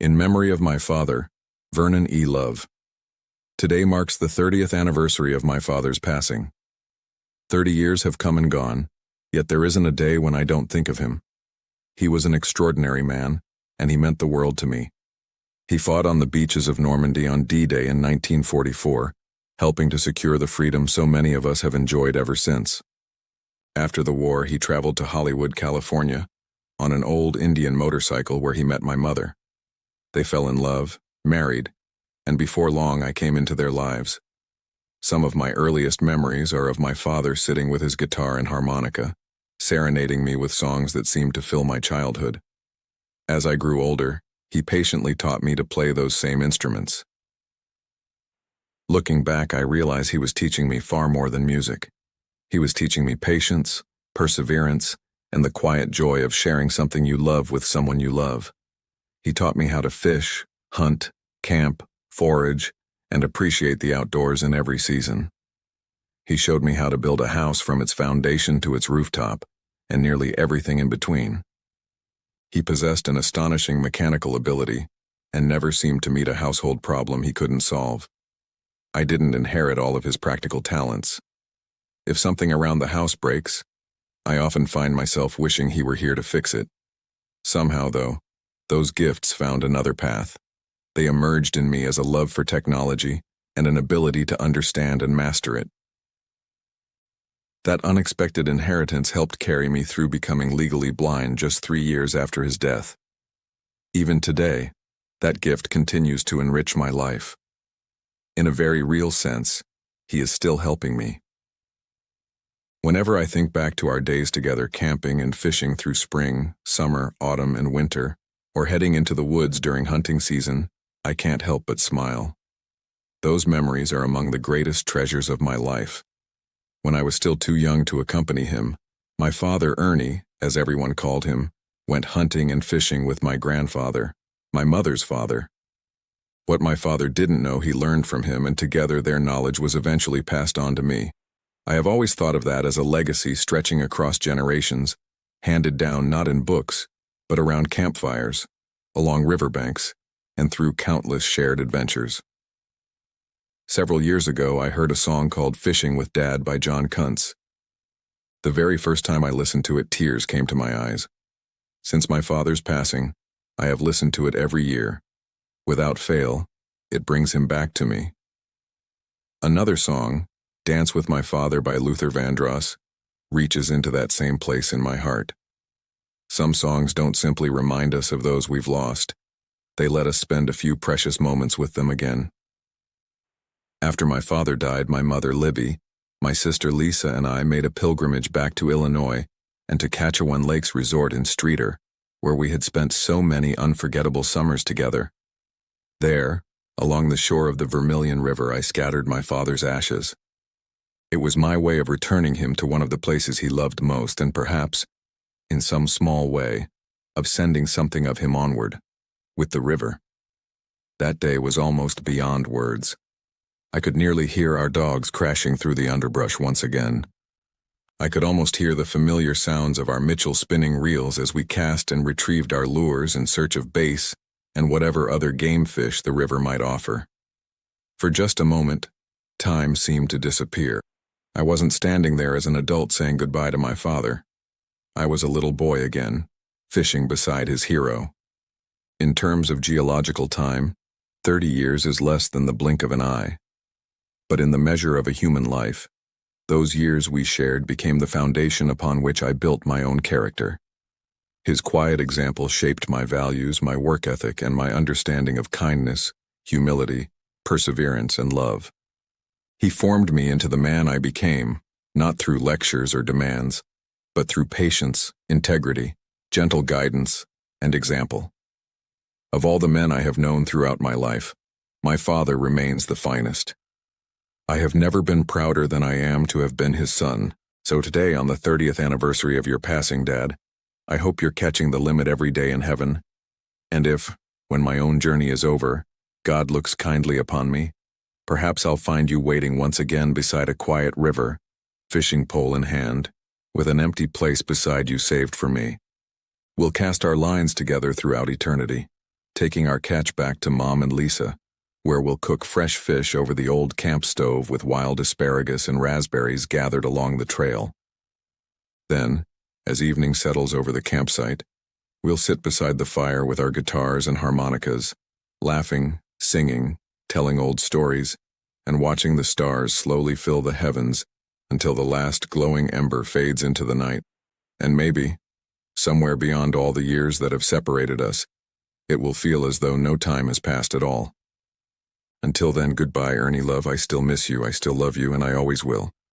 In memory of my father, Vernon E. Love. Today marks the 30th anniversary of my father's passing. 30 years have come and gone, yet there isn't a day when I don't think of him. He was an extraordinary man, and he meant the world to me. He fought on the beaches of Normandy on D-Day in 1944, helping to secure the freedom so many of us have enjoyed ever since. After the war, he traveled to Hollywood, California, on an old Indian motorcycle where he met my mother. They fell in love, married, and before long I came into their lives. Some of my earliest memories are of my father sitting with his guitar and harmonica, serenading me with songs that seemed to fill my childhood. As I grew older, he patiently taught me to play those same instruments. Looking back, I realize he was teaching me far more than music. He was teaching me patience, perseverance, and the quiet joy of sharing something you love with someone you love. He taught me how to fish, hunt, camp, forage, and appreciate the outdoors in every season. He showed me how to build a house from its foundation to its rooftop, and nearly everything in between. He possessed an astonishing mechanical ability, and never seemed to meet a household problem he couldn't solve. I didn't inherit all of his practical talents. If something around the house breaks, I often find myself wishing he were here to fix it. Somehow, though, those gifts found another path. They emerged in me as a love for technology and an ability to understand and master it. That unexpected inheritance helped carry me through becoming legally blind just 3 years after his death. Even today, that gift continues to enrich my life. In a very real sense, he is still helping me. Whenever I think back to our days together camping and fishing through spring, summer, autumn, and winter, or heading into the woods during hunting season, I can't help but smile. Those memories are among the greatest treasures of my life. When I was still too young to accompany him, my father, Ernie, as everyone called him, went hunting and fishing with my grandfather, my mother's father. What my father didn't know he learned from him, and together their knowledge was eventually passed on to me. I have always thought of that as a legacy stretching across generations, handed down not in books, but around campfires, along riverbanks, and through countless shared adventures. Several years ago, I heard a song called Fishing with Dad by John Kuntz. The very first time I listened to it, tears came to my eyes. Since my father's passing, I have listened to it every year. Without fail, it brings him back to me. Another song, Dance with My Father by Luther Vandross, reaches into that same place in my heart. Some songs don't simply remind us of those we've lost. They let us spend a few precious moments with them again. After my father died, my mother Libby, my sister Lisa, and I made a pilgrimage back to Illinois and to Catchewan Lakes Resort in Streator, where we had spent so many unforgettable summers together. There, along the shore of the Vermilion River, I scattered my father's ashes. It was my way of returning him to one of the places he loved most, and perhaps, in some small way, of sending something of him onward, with the river. That day was almost beyond words. I could nearly hear our dogs crashing through the underbrush once again. I could almost hear the familiar sounds of our Mitchell spinning reels as we cast and retrieved our lures in search of bass and whatever other game fish the river might offer. For just a moment, time seemed to disappear. I wasn't standing there as an adult saying goodbye to my father. I was a little boy again, fishing beside his hero. In terms of geological time, 30 years is less than the blink of an eye. But in the measure of a human life, those years we shared became the foundation upon which I built my own character. His quiet example shaped my values, my work ethic, and my understanding of kindness, humility, perseverance, and love. He formed me into the man I became, not through lectures or demands, but through patience, integrity, gentle guidance, and example. Of all the men I have known throughout my life, my father remains the finest. I have never been prouder than I am to have been his son, so today, on the 30th anniversary of your passing, Dad, I hope you're catching the limit every day in heaven, and if, when my own journey is over, God looks kindly upon me, perhaps I'll find you waiting once again beside a quiet river, fishing pole in hand, with an empty place beside you saved for me. We'll cast our lines together throughout eternity. taking our catch back to Mom and Lisa, where we'll cook fresh fish over the old camp stove with wild asparagus and raspberries gathered along the trail. Then, as evening settles over the campsite, we'll sit beside the fire with our guitars and harmonicas, laughing, singing, telling old stories, and watching the stars slowly fill the heavens until the last glowing ember fades into the night. And maybe, somewhere beyond all the years that have separated us, it will feel as though no time has passed at all. Until then, goodbye, Ernie love. I still miss you, I still love you, and I always will.